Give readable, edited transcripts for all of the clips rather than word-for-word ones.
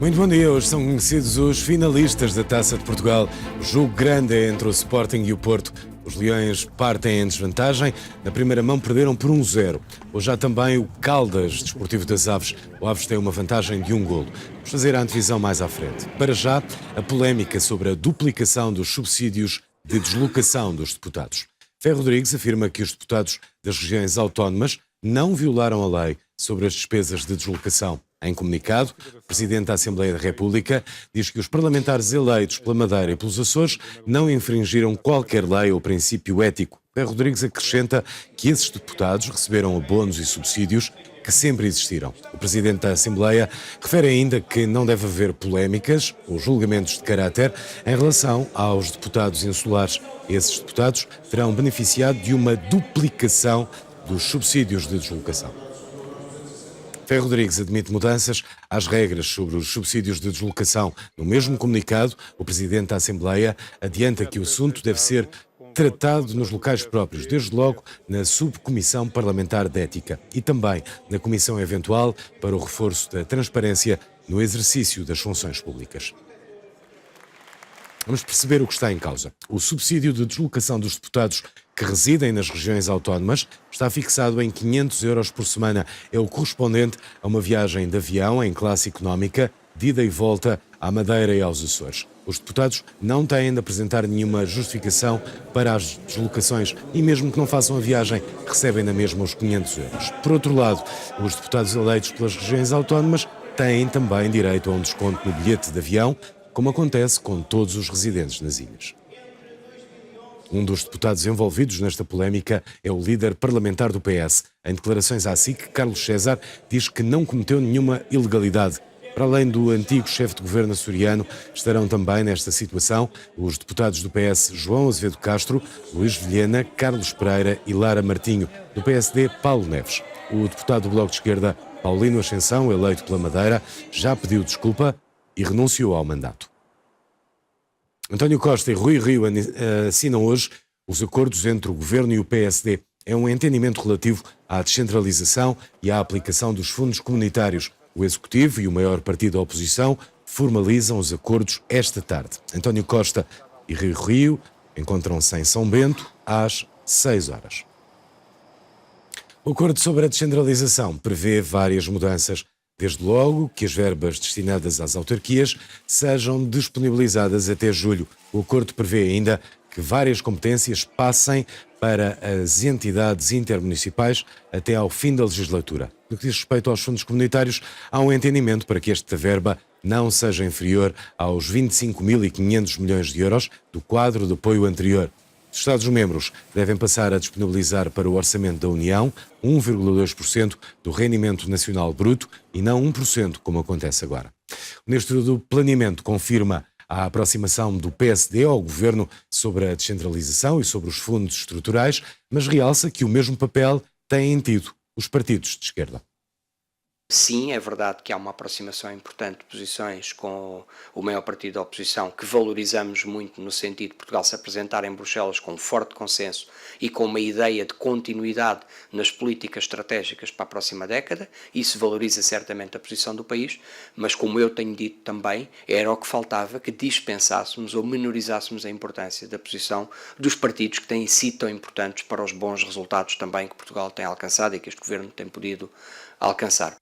Muito bom dia, hoje são conhecidos os finalistas da Taça de Portugal. O jogo grande é entre o Sporting e o Porto. Os Leões partem em desvantagem. Na primeira mão perderam por 1-0. Hoje há também o Caldas, Desportivo das Aves. O Aves tem uma vantagem de 1 golo. Vamos fazer a antevisão mais à frente. Para já, a polémica sobre a duplicação dos subsídios de deslocação dos deputados. Ferro Rodrigues afirma que os deputados das regiões autónomas não violaram a lei sobre as despesas de deslocação. Em comunicado, o Presidente da Assembleia da República diz que os parlamentares eleitos pela Madeira e pelos Açores não infringiram qualquer lei ou princípio ético. Ferro Rodrigues acrescenta que esses deputados receberam abonos e subsídios que sempre existiram. O Presidente da Assembleia refere ainda que não deve haver polémicas ou julgamentos de caráter em relação aos deputados insulares. Esses deputados terão beneficiado de uma duplicação dos subsídios de deslocação. Ferro Rodrigues admite mudanças às regras sobre os subsídios de deslocação. No mesmo comunicado, o Presidente da Assembleia adianta que o assunto deve ser tratado nos locais próprios, desde logo na Subcomissão Parlamentar de Ética e também na Comissão Eventual para o reforço da transparência no exercício das funções públicas. Vamos perceber o que está em causa. O subsídio de deslocação dos deputados que residem nas regiões autónomas está fixado em 500 euros por semana. É o correspondente a uma viagem de avião em classe económica, de ida e volta à Madeira e aos Açores. Os deputados não têm de apresentar nenhuma justificação para as deslocações e mesmo que não façam a viagem, recebem na mesma os 500 euros. Por outro lado, os deputados eleitos pelas regiões autónomas têm também direito a um desconto no bilhete de avião, como acontece com todos os residentes nas ilhas. Um dos deputados envolvidos nesta polémica é o líder parlamentar do PS. Em declarações à SIC, Carlos César diz que não cometeu nenhuma ilegalidade. Para além do antigo chefe de governo açoriano, estarão também nesta situação os deputados do PS João Azevedo Castro, Luís Vilhena, Carlos Pereira e Lara Martinho. Do PSD, Paulo Neves. O deputado do Bloco de Esquerda, Paulino Ascensão, eleito pela Madeira, já pediu desculpa e renunciou ao mandato. António Costa e Rui Rio assinam hoje os acordos entre o Governo e o PSD. É um entendimento relativo à descentralização e à aplicação dos fundos comunitários. O Executivo e o maior partido da oposição formalizam os acordos esta tarde. António Costa e Rui Rio encontram-se em São Bento às 6 horas. O acordo sobre a descentralização prevê várias mudanças. Desde logo que as verbas destinadas às autarquias sejam disponibilizadas até julho. O acordo prevê ainda que várias competências passem para as entidades intermunicipais até ao fim da legislatura. No que diz respeito aos fundos comunitários, há um entendimento para que esta verba não seja inferior aos 25.500 milhões de euros do quadro de apoio anterior. Os Estados-membros devem passar a disponibilizar para o Orçamento da União 1,2% do rendimento nacional bruto e não 1%, como acontece agora. O Ministro do Planeamento confirma a aproximação do PSD ao Governo sobre a descentralização e sobre os fundos estruturais, mas realça que o mesmo papel têm tido os partidos de esquerda. Sim, é verdade que há uma aproximação importante de posições com o maior partido da oposição, que valorizamos muito no sentido de Portugal se apresentar em Bruxelas com um forte consenso e com uma ideia de continuidade nas políticas estratégicas para a próxima década. Isso valoriza certamente a posição do país, mas como eu tenho dito também, era o que faltava que dispensássemos ou menorizássemos a importância da posição dos partidos que têm sido tão importantes para os bons resultados também que Portugal tem alcançado e que este governo tem podido alcançar.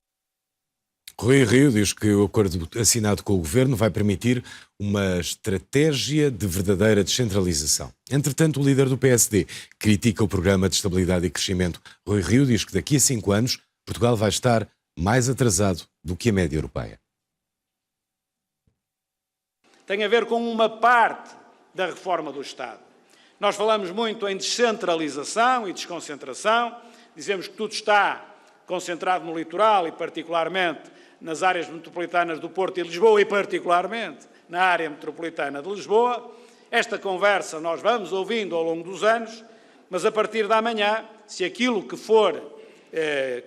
Rui Rio diz que o acordo assinado com o Governo vai permitir uma estratégia de verdadeira descentralização. Entretanto, o líder do PSD critica o Programa de Estabilidade e Crescimento. Rui Rio diz que daqui a 5 anos Portugal vai estar mais atrasado do que a média europeia. Tem a ver com uma parte da reforma do Estado. Nós falamos muito em descentralização e desconcentração, dizemos que tudo está concentrado no litoral e particularmente nas áreas metropolitanas do Porto e Lisboa e particularmente na área metropolitana de Lisboa. Esta conversa nós vamos ouvindo ao longo dos anos, mas a partir da manhã, se aquilo que for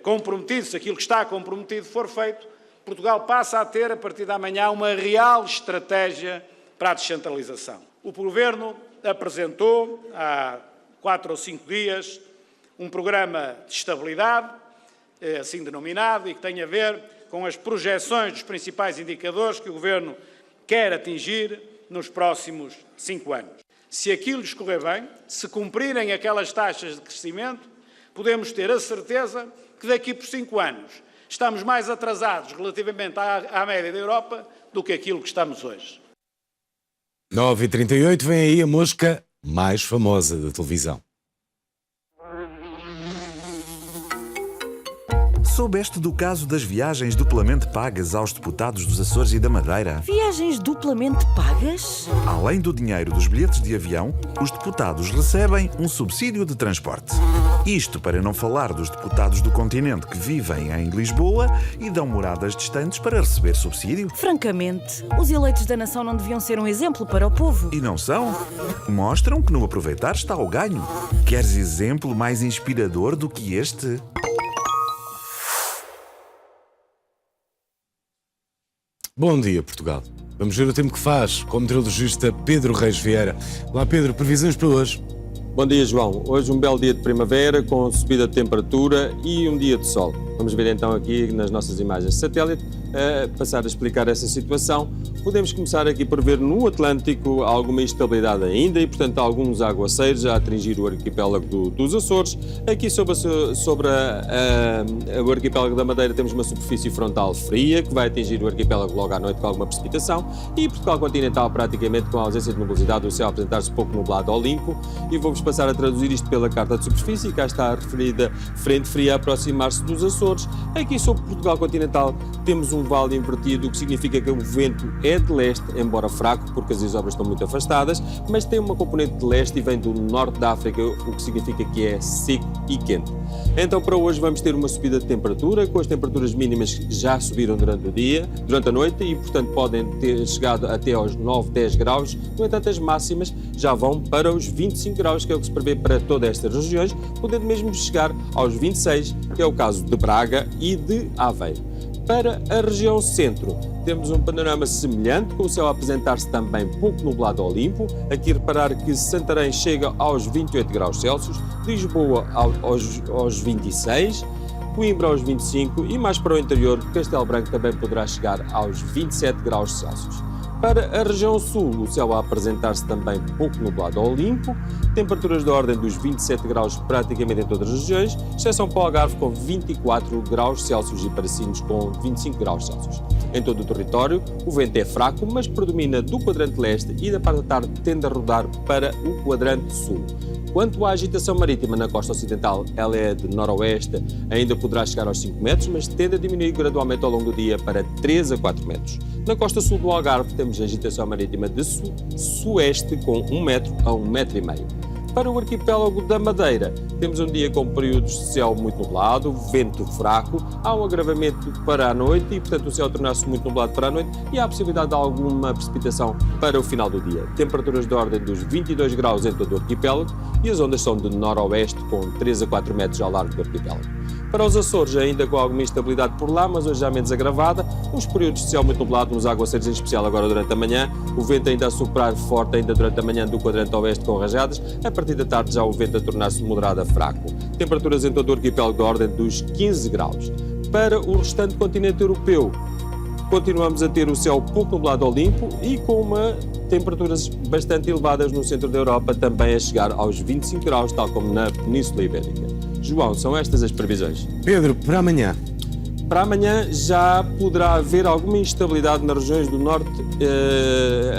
comprometido, se aquilo que está comprometido for feito, Portugal passa a ter, a partir da manhã, uma real estratégia para a descentralização. O Governo apresentou, há 4 ou 5 dias, um programa de estabilidade, assim denominado, e que tem a ver com as projeções dos principais indicadores que o Governo quer atingir nos próximos 5 anos. Se aquilo lhes correr bem, se cumprirem aquelas taxas de crescimento, podemos ter a certeza que daqui por 5 anos estamos mais atrasados relativamente à média da Europa do que aquilo que estamos hoje. 9h38, vem aí a mosca mais famosa da televisão. Soubeste do caso das viagens duplamente pagas aos deputados dos Açores e da Madeira? Viagens duplamente pagas? Além do dinheiro dos bilhetes de avião, os deputados recebem um subsídio de transporte. Isto para não falar dos deputados do continente que vivem em Lisboa e dão moradas distantes para receber subsídio. Francamente, os eleitos da nação não deviam ser um exemplo para o povo. E não são? Mostram que no aproveitar está o ganho. Queres exemplo mais inspirador do que este? Bom dia, Portugal. Vamos ver o tempo que faz com o meteorologista Pedro Reis Vieira. Olá, Pedro, previsões para hoje? Bom dia, João. Hoje um belo dia de primavera com subida de temperatura e um dia de sol. Vamos ver então aqui nas nossas imagens de satélite, passar a explicar essa situação. Podemos começar aqui por ver no Atlântico alguma instabilidade ainda e, portanto, alguns aguaceiros a atingir o arquipélago dos Açores. Aqui sobre o arquipélago da Madeira temos uma superfície frontal fria que vai atingir o arquipélago logo à noite com alguma precipitação e Portugal continental praticamente com a ausência de nubosidade, o céu a apresentar-se pouco nublado ao limpo e vou-vos passar a traduzir isto pela carta de superfície. Cá está a referida frente fria a aproximar-se dos Açores. Aqui sobre Portugal continental temos um vale invertido, o que significa que o vento é de leste, embora fraco, porque as isóbaras estão muito afastadas, mas tem uma componente de leste e vem do norte da África, o que significa que é seco e quente. Então para hoje vamos ter uma subida de temperatura, com as temperaturas mínimas que já subiram durante a noite e portanto podem ter chegado até aos 9, 10 graus, no entanto as máximas já vão para os 25 graus, que é o que se prevê para todas estas regiões, podendo mesmo chegar aos 26, que é o caso de Braga e de Aveiro. Para a região centro, temos um panorama semelhante, com o céu a apresentar-se também pouco nublado ao limpo. Aqui reparar que Santarém chega aos 28 graus Celsius, Lisboa aos 26, Coimbra aos 25 e mais para o interior, Castelo Branco também poderá chegar aos 27 graus Celsius. Para a região sul, o céu a apresentar-se também pouco nublado ao limpo, temperaturas da ordem dos 27 graus praticamente em todas as regiões, exceção para o Algarve com 24 graus Celsius e para Sines com 25 graus Celsius. Em todo o território, o vento é fraco, mas predomina do quadrante leste e da parte da tarde tende a rodar para o quadrante sul. Quanto à agitação marítima na costa ocidental, ela é de noroeste, ainda poderá chegar aos 5 metros, mas tende a diminuir gradualmente ao longo do dia para 3 a 4 metros. Na costa sul do Algarve temos agitação marítima de sueste com 1 metro a 1,5 metros. Para o arquipélago da Madeira, temos um dia com períodos de céu muito nublado, vento fraco, há um agravamento para a noite e, portanto, o céu tornar-se muito nublado para a noite e há a possibilidade de alguma precipitação para o final do dia. Temperaturas de ordem dos 22 graus em todo o arquipélago e as ondas são de noroeste com 3 a 4 metros ao largo do arquipélago. Para os Açores, ainda com alguma instabilidade por lá, mas hoje já menos agravada, uns períodos de céu muito nublado, nos aguaceiros em especial agora durante a manhã, o vento ainda a soprar forte ainda durante a manhã do quadrante oeste com rajadas, a partir da tarde já o vento a tornar-se moderado a fraco. Temperaturas em todo o arquipélago da ordem dos 15 graus. Para o restante continente europeu, continuamos a ter o céu pouco nublado ao limpo e com temperaturas bastante elevadas no centro da Europa, também a chegar aos 25 graus, tal como na Península Ibérica. João, são estas as previsões. Pedro, para amanhã? Para amanhã já poderá haver alguma instabilidade nas regiões do norte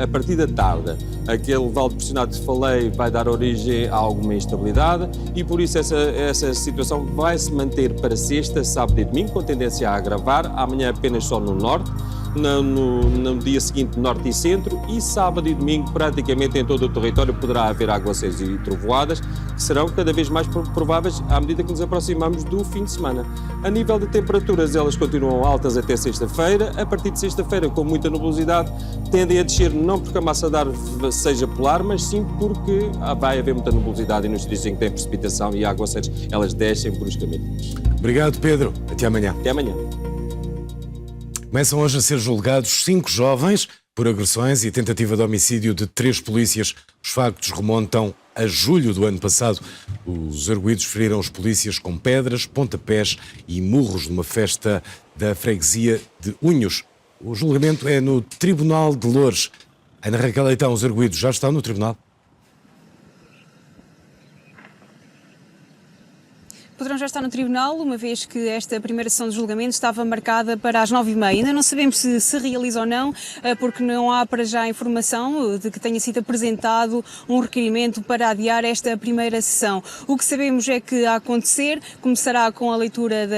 a partir da tarde. Aquele vale de pressionado que falei vai dar origem a alguma instabilidade e por isso essa situação vai se manter para sexta, sábado e domingo, com tendência a agravar. Amanhã apenas só no norte. No dia seguinte, norte e centro, e sábado e domingo, praticamente em todo o território, poderá haver aguaceiros e trovoadas, que serão cada vez mais prováveis à medida que nos aproximamos do fim de semana. A nível de temperaturas, elas continuam altas até sexta-feira. A partir de sexta-feira, com muita nebulosidade, tendem a descer, não porque a massa de ar seja polar, mas sim porque vai haver muita nebulosidade e nos sítios em que tem precipitação e aguaceiros, elas descem bruscamente. Obrigado, Pedro. Até amanhã. Até amanhã. Começam hoje a ser julgados 5 jovens por agressões e tentativa de homicídio de 3 polícias. Os factos remontam a julho do ano passado. Os arguidos feriram os polícias com pedras, pontapés e murros numa festa da freguesia de Unhos. O julgamento é no Tribunal de Loures. Ana Raquel Leitão, os arguidos já estão no tribunal? Poderão já estar no tribunal, uma vez que esta primeira sessão de julgamento estava marcada para as 9h30. Ainda não sabemos se realiza ou não, porque não há para já informação de que tenha sido apresentado um requerimento para adiar esta primeira sessão. O que sabemos é que, a acontecer, começará com a leitura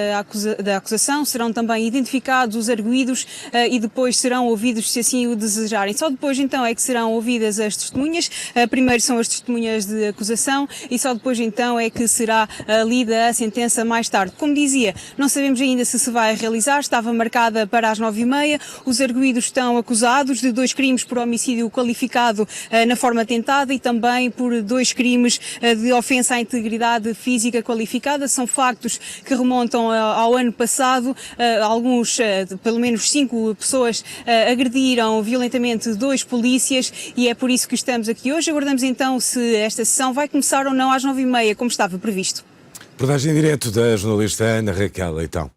da acusação, serão também identificados os arguidos e depois serão ouvidos, se assim o desejarem. Só depois então é que serão ouvidas as testemunhas. Primeiro são as testemunhas de acusação e só depois então é que será lida a sentença mais tarde. Como dizia, não sabemos ainda se vai realizar, estava marcada para as 9h30. Os arguidos estão acusados de 2 crimes por homicídio qualificado na forma tentada e também por 2 crimes de ofensa à integridade física qualificada. São factos que remontam ao ano passado. Alguns, pelo menos 5 pessoas, agrediram violentamente 2 polícias e é por isso que estamos aqui hoje. Aguardamos então se esta sessão vai começar ou não às 9h30, como estava previsto. Reportagem em direto da jornalista Ana Raquel Leitão.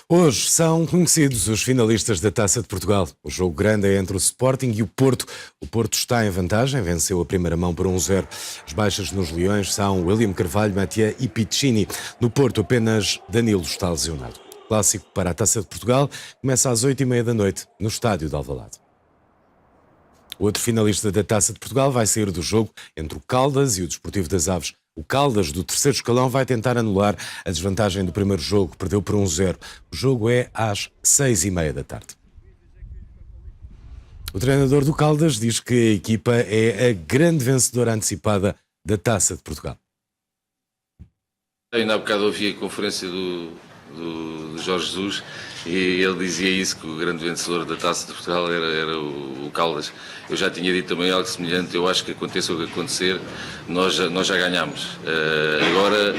Hoje são conhecidos os finalistas da Taça de Portugal. O jogo grande é entre o Sporting e o Porto. O Porto está em vantagem, venceu a primeira mão por 1-0. As baixas nos Leões são William Carvalho, Mathieu e Piccini. No Porto apenas Danilo está lesionado. O clássico para a Taça de Portugal começa às 8h30 da noite no estádio de Alvalade. O outro finalista da Taça de Portugal vai sair do jogo entre o Caldas e o Desportivo das Aves. O Caldas, do terceiro escalão, vai tentar anular a desvantagem do primeiro jogo, perdeu por 1-0. O jogo é às 6h30 da tarde. O treinador do Caldas diz que a equipa é a grande vencedora antecipada da Taça de Portugal. Ainda há bocado ouvi a conferência do Jorge Jesus e ele dizia isso, que o grande vencedor da Taça de Portugal era o Caldas. Eu já tinha dito também algo semelhante. Eu acho que aconteça o que acontecer, nós já ganhamos. Agora,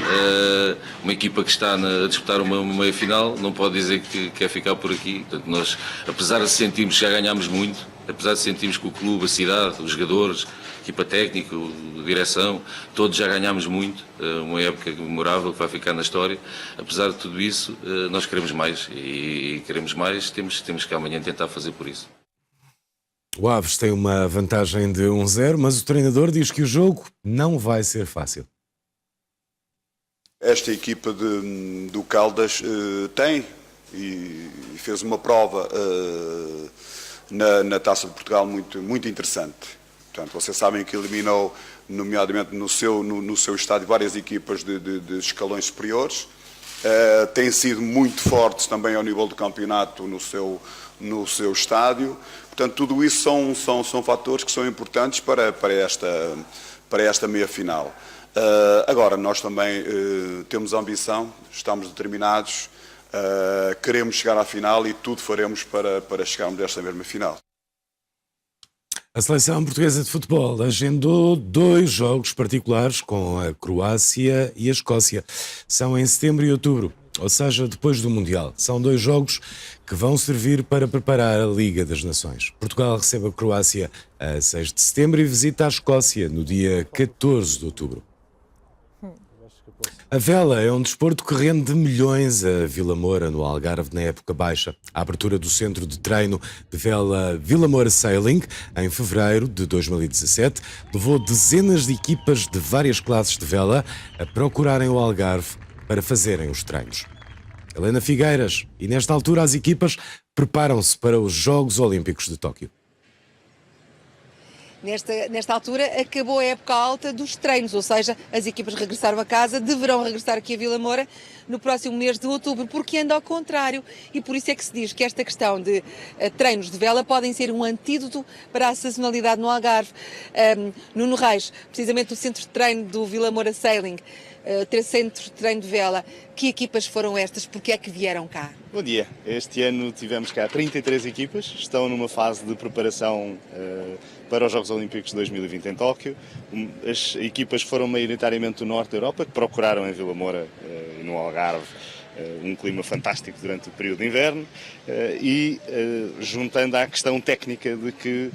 uma equipa que está a disputar uma meia-final não pode dizer que quer ficar por aqui. Portanto, nós, apesar de sentirmos que já ganhámos muito, apesar de sentirmos que o clube, a cidade, os jogadores, a equipa técnica, a direção, todos já ganhámos muito, uma época memorável que vai ficar na história. Apesar de tudo isso, nós queremos mais e queremos mais, temos que amanhã tentar fazer por isso. O Aves tem uma vantagem de 1-0, mas o treinador diz que o jogo não vai ser fácil. Esta equipa do Caldas tem e fez uma prova na Taça de Portugal muito interessante. Portanto, vocês sabem que eliminou, nomeadamente no seu estádio, várias equipas de escalões superiores. Têm sido muito fortes também ao nível do campeonato no seu estádio. Portanto, tudo isso são fatores que são importantes para esta meia-final. Agora, nós também temos ambição, estamos determinados, queremos chegar à final e tudo faremos para chegarmos a esta mesma final. A seleção portuguesa de futebol agendou 2 jogos particulares com a Croácia e a Escócia. São em setembro e outubro, ou seja, depois do Mundial. São 2 jogos que vão servir para preparar a Liga das Nações. Portugal recebe a Croácia a 6 de setembro e visita a Escócia no dia 14 de outubro. A vela é um desporto que rende milhões a Vila Moura, no Algarve, na época baixa. A abertura do centro de treino de vela Vila Moura Sailing, em fevereiro de 2017, levou dezenas de equipas de várias classes de vela a procurarem o Algarve para fazerem os treinos. Helena Figueiras, e nesta altura as equipas preparam-se para os Jogos Olímpicos de Tóquio. Nesta altura acabou a época alta dos treinos, ou seja, as equipas regressaram a casa, deverão regressar aqui a Vila Moura no próximo mês de outubro, porque anda ao contrário. E por isso é que se diz que esta questão de treinos de vela podem ser um antídoto para a sazonalidade no Algarve. Nuno Reis, precisamente do centro de treino do Vila Moura Sailing, centro de treino de vela, que equipas foram estas? Porque é que vieram cá? Bom dia. Este ano tivemos cá 33 equipas, estão numa fase de preparação para os Jogos Olímpicos de 2020 em Tóquio. As equipas foram maioritariamente do norte da Europa, que procuraram em Vila Moura e no Algarve um clima fantástico durante o período de inverno e juntando à questão técnica de que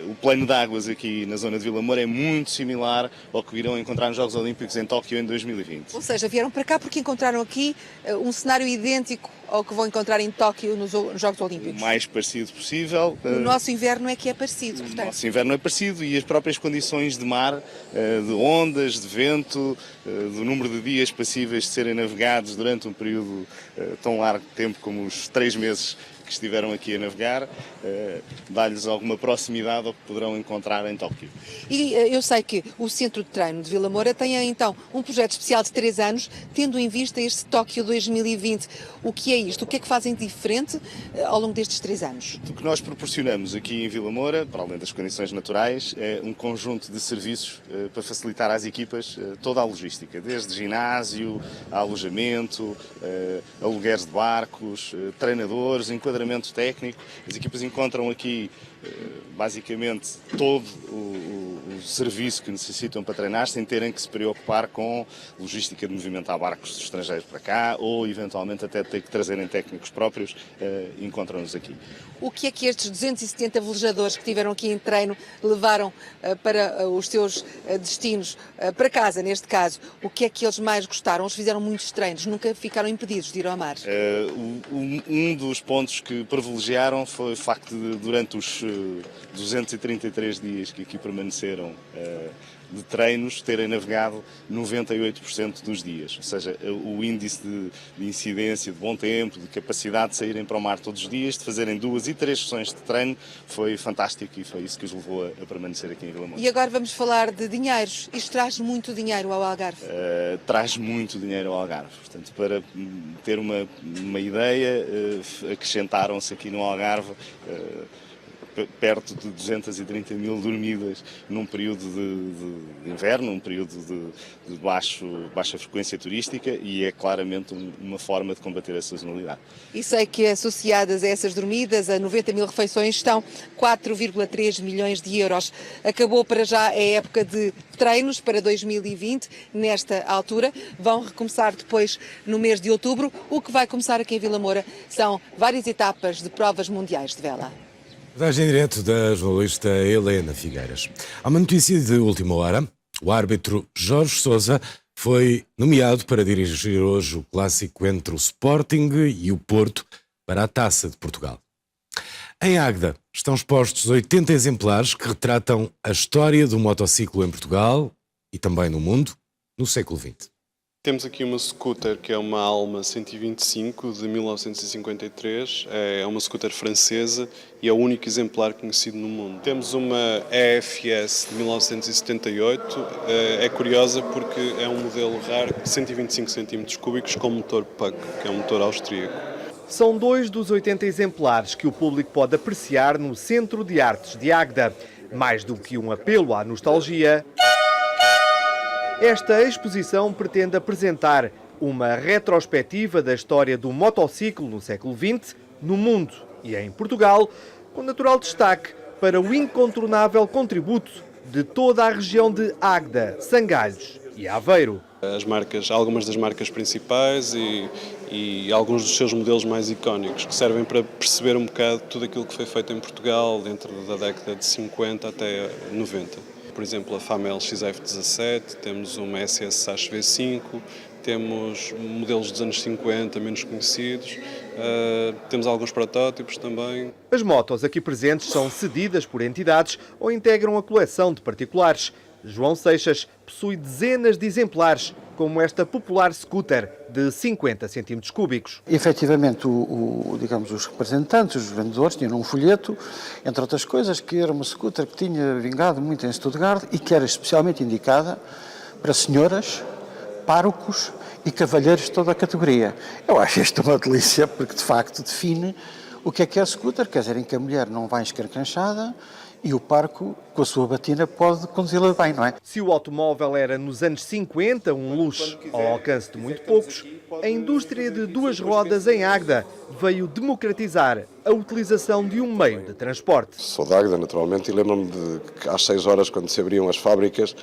o plano de águas aqui na zona de Vila Moura é muito similar ao que irão encontrar nos Jogos Olímpicos em Tóquio em 2020. Ou seja, vieram para cá porque encontraram aqui um cenário idêntico ao que vão encontrar em Tóquio nos Jogos Olímpicos. O mais parecido possível. O nosso inverno é que é parecido, O portanto. nosso inverno é parecido e as próprias condições de mar, de ondas, de vento, do número de dias passíveis de serem navegados durante um período tão largo de tempo como os 3 meses que estiveram aqui a navegar, dá-lhes alguma proximidade ao que poderão encontrar em Tóquio. E eu sei que o Centro de Treino de Vila Moura tem então um projeto especial de 3 anos, tendo em vista este Tóquio 2020. O que é isto? O que é que fazem diferente ao longo destes 3 anos? O que nós proporcionamos aqui em Vila Moura, para além das condições naturais, é um conjunto de serviços para facilitar às equipas toda a logística, desde ginásio, a alojamento, alugueres de barcos, treinadores, enquadramento técnico. As equipas encontram aqui basicamente todo o serviço que necessitam para treinar sem terem que se preocupar com logística de movimentar barcos estrangeiros para cá ou eventualmente até ter que trazerem técnicos próprios, encontram-nos aqui. O que é que estes 270 velejadores que estiveram aqui em treino levaram para os seus destinos, para casa neste caso? O que é que eles mais gostaram? Eles fizeram muitos treinos, nunca ficaram impedidos de ir ao mar? Um dos pontos que privilegiaram foi o facto de, durante os 233 dias que aqui permaneceram de treinos, terem navegado 98% dos dias. Ou seja, o índice de incidência, de bom tempo, de capacidade de saírem para o mar todos os dias, de fazerem 2 e 3 sessões de treino, foi fantástico e foi isso que os levou a permanecer aqui em Vila Moura. E agora vamos falar de dinheiros. Isto traz muito dinheiro ao Algarve? Traz muito dinheiro ao Algarve. Portanto, para ter uma ideia, acrescentaram-se aqui no Algarve perto de 230 mil dormidas num período de inverno, um período de baixa frequência turística e é claramente uma forma de combater a sazonalidade. E sei que associadas a essas dormidas, a 90 mil refeições, estão 4,3 milhões de euros. Acabou para já a época de treinos para 2020, nesta altura. Vão recomeçar depois no mês de outubro. O que vai começar aqui em Vila Moura são várias etapas de provas mundiais de vela. Reportagem em direto da jornalista Helena Figueiras. Há uma notícia de última hora. O árbitro Jorge Sousa foi nomeado para dirigir hoje o clássico entre o Sporting e o Porto para a Taça de Portugal. Em Águeda estão expostos 80 exemplares que retratam a história do motociclo em Portugal e também no mundo no século XX. Temos aqui uma scooter que é uma Alma 125 de 1953, é uma scooter francesa e é o único exemplar conhecido no mundo. Temos uma EFS de 1978, é curiosa porque é um modelo raro de 125 cm3 com motor Puck, que é um motor austríaco. São 2 dos 80 exemplares que o público pode apreciar no Centro de Artes de Águeda. Mais do que um apelo à nostalgia, esta exposição pretende apresentar uma retrospectiva da história do motociclo no século XX, no mundo e em Portugal, com natural destaque para o incontornável contributo de toda a região de Águeda, Sangalhos e Aveiro. Algumas das marcas principais e alguns dos seus modelos mais icónicos, que servem para perceber um bocado tudo aquilo que foi feito em Portugal dentro da década de 50 até 90. Por exemplo, a Famel XF17, temos uma SS Sash V5, temos modelos dos anos 50 menos conhecidos, temos alguns protótipos também. As motos aqui presentes são cedidas por entidades ou integram a coleção de particulares. João Seixas possui dezenas de exemplares, como esta popular scooter de 50 cm3. Efetivamente, digamos, os representantes, os vendedores, tinham um folheto, entre outras coisas, que era uma scooter que tinha vingado muito em Stuttgart e que era especialmente indicada para senhoras, párocos e cavalheiros de toda a categoria. Eu acho isto uma delícia, porque de facto define o que é a scooter, quer dizer, em que a mulher não vai escarcanchada, e o parco, com a sua batina, pode conduzi-la bem, não é? Se o automóvel era nos anos 50 um luxo ao alcance de muito poucos, a indústria de 2 rodas em Águeda veio democratizar a utilização de um meio de transporte. Sou de Águeda, naturalmente, e lembro-me de que às 6 horas, quando se abriam as fábricas,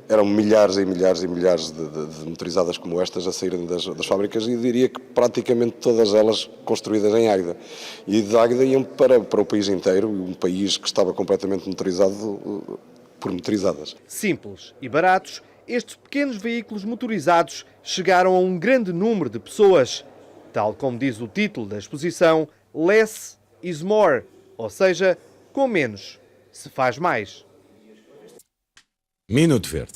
eram milhares e milhares e milhares de motorizadas como estas a saírem das fábricas, e diria que praticamente todas elas construídas em Águeda. E de Águeda iam para o país inteiro, um país que estava completamente motorizado por motorizadas. Simples e baratos, estes pequenos veículos motorizados chegaram a um grande número de pessoas. Tal como diz o título da exposição, Less is more, ou seja, com menos se faz mais. Minuto Verde.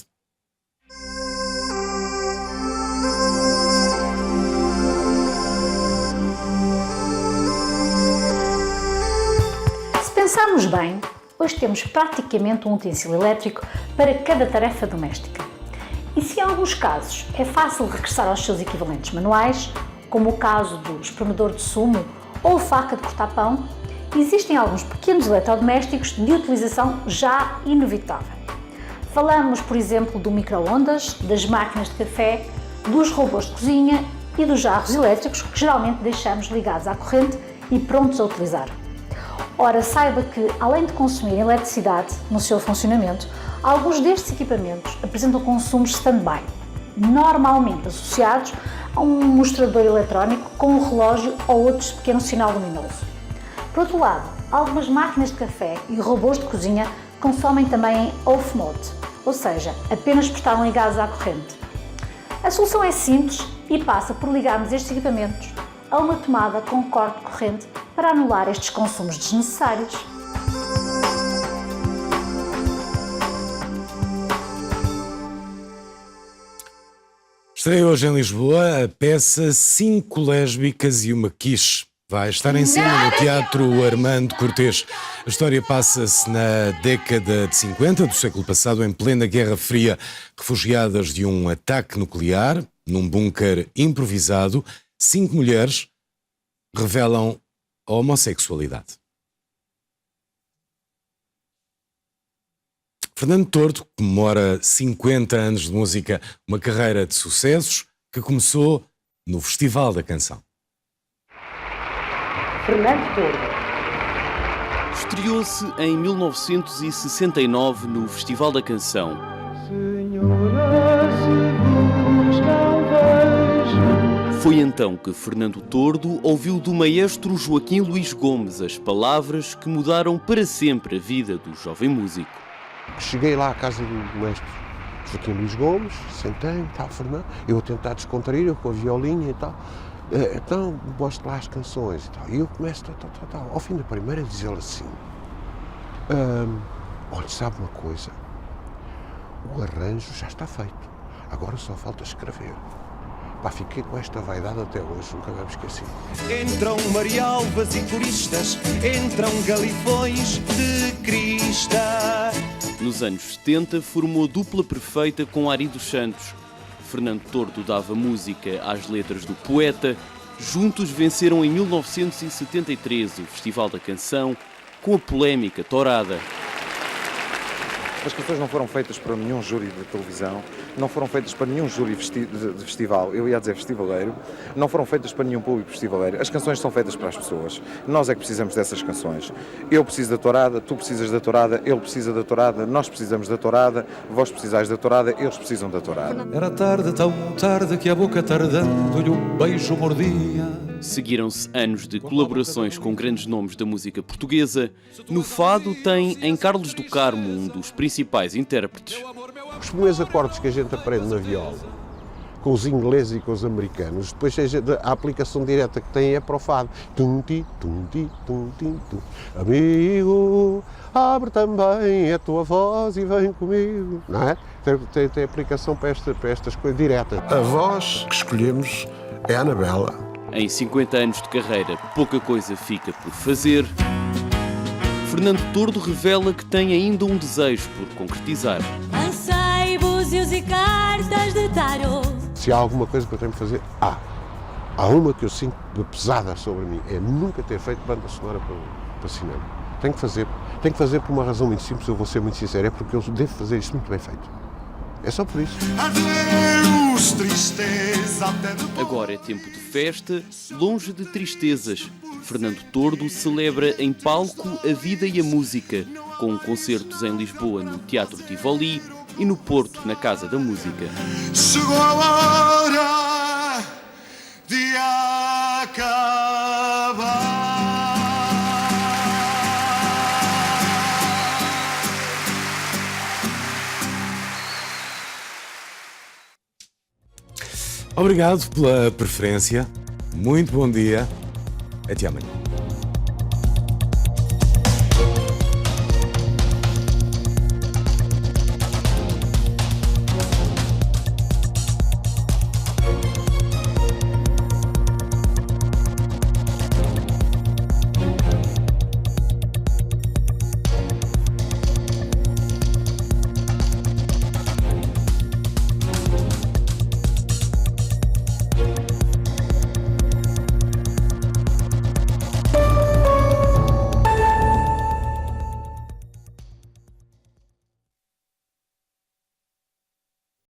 Se pensarmos bem, hoje temos praticamente um utensílio elétrico para cada tarefa doméstica. E se em alguns casos é fácil regressar aos seus equivalentes manuais, como o caso do espremedor de sumo ou a faca de cortar pão, existem alguns pequenos eletrodomésticos de utilização já inevitável. Falamos, por exemplo, do micro-ondas, das máquinas de café, dos robôs de cozinha e dos jarros elétricos que geralmente deixamos ligados à corrente e prontos a utilizar. Ora, saiba que, além de consumirem eletricidade no seu funcionamento, alguns destes equipamentos apresentam consumos stand-by, normalmente associados a um mostrador eletrónico com um relógio ou outro pequeno sinal luminoso. Por outro lado, algumas máquinas de café e robôs de cozinha consomem também em off mode, ou seja, apenas por estarem ligados à corrente. A solução é simples e passa por ligarmos estes equipamentos a uma tomada com corte de corrente para anular estes consumos desnecessários. Estreia hoje em Lisboa a peça 5 Lésbicas e uma Quiche. Vai estar em cena no Teatro Armando Cortês. A história passa-se na década de 50 do século passado, em plena Guerra Fria. Refugiadas de um ataque nuclear, num bunker improvisado, 5 mulheres revelam a homossexualidade. Fernando Tordo comemora 50 anos de música, uma carreira de sucessos que começou no Festival da Canção. Fernando Tordo estreou-se em 1969 no Festival da Canção. Foi então que Fernando Tordo ouviu do maestro Joaquim Luís Gomes as palavras que mudaram para sempre a vida do jovem músico. Cheguei lá à casa do mestre Joaquim Luís Gomes, sentei-me, tal, Fernando, eu a tentar descontrair, eu com a violinha e tal. Então, mostro lá as canções e tal. E eu começo, tal. Ao fim da primeira, diz ele assim: olha, sabe uma coisa? O arranjo já está feito. Agora só falta escrever. Pá, fiquei com esta vaidade até hoje, nunca me esqueci. Entram marialvas e coristas, entram galifões de crista. Nos anos 70, formou dupla perfeita com Ari dos Santos. Fernando Tordo dava música às letras do poeta. Juntos venceram em 1973 o Festival da Canção com a polémica Tourada. As canções não foram feitas para nenhum júri de televisão, não foram feitas para nenhum júri de festival, eu ia dizer festivaleiro, não foram feitas para nenhum público festivaleiro. As canções são feitas para as pessoas. Nós é que precisamos dessas canções. Eu preciso da tourada, tu precisas da tourada, ele precisa da tourada, nós precisamos da tourada, vós precisais da tourada, eles precisam da tourada. Era tarde, tão tarde, que a boca tardando-lhe um beijo mordia. Seguiram-se anos de colaborações com grandes nomes da música portuguesa. No fado tem em Carlos do Carmo um dos principais intérpretes. Os primeiros acordes que a gente aprende na viola, com os ingleses e com os americanos, depois a aplicação direta que tem é para o fado. Tum-ti, tum-ti, tum-ti, tum. Amigo, abre também a tua voz e vem comigo. Não é? Tem aplicação para estas coisas diretas. A voz que escolhemos é a Anabela. Em 50 anos de carreira, pouca coisa fica por fazer. Fernando Tordo revela que tem ainda um desejo por concretizar. Lancei búzios e cartas de tarô. Se há alguma coisa que eu tenho que fazer, há uma que eu sinto pesada sobre mim, é nunca ter feito banda sonora para cinema. Tenho que fazer por uma razão muito simples, eu vou ser muito sincero, é porque eu devo fazer isto muito bem feito. É só por isso. Agora é tempo de festa, longe de tristezas. Fernando Tordo celebra em palco a vida e a música, com concertos em Lisboa no Teatro Tivoli e no Porto, na Casa da Música. Chegou a hora de acabar. Obrigado pela preferência. Muito bom dia. Até amanhã.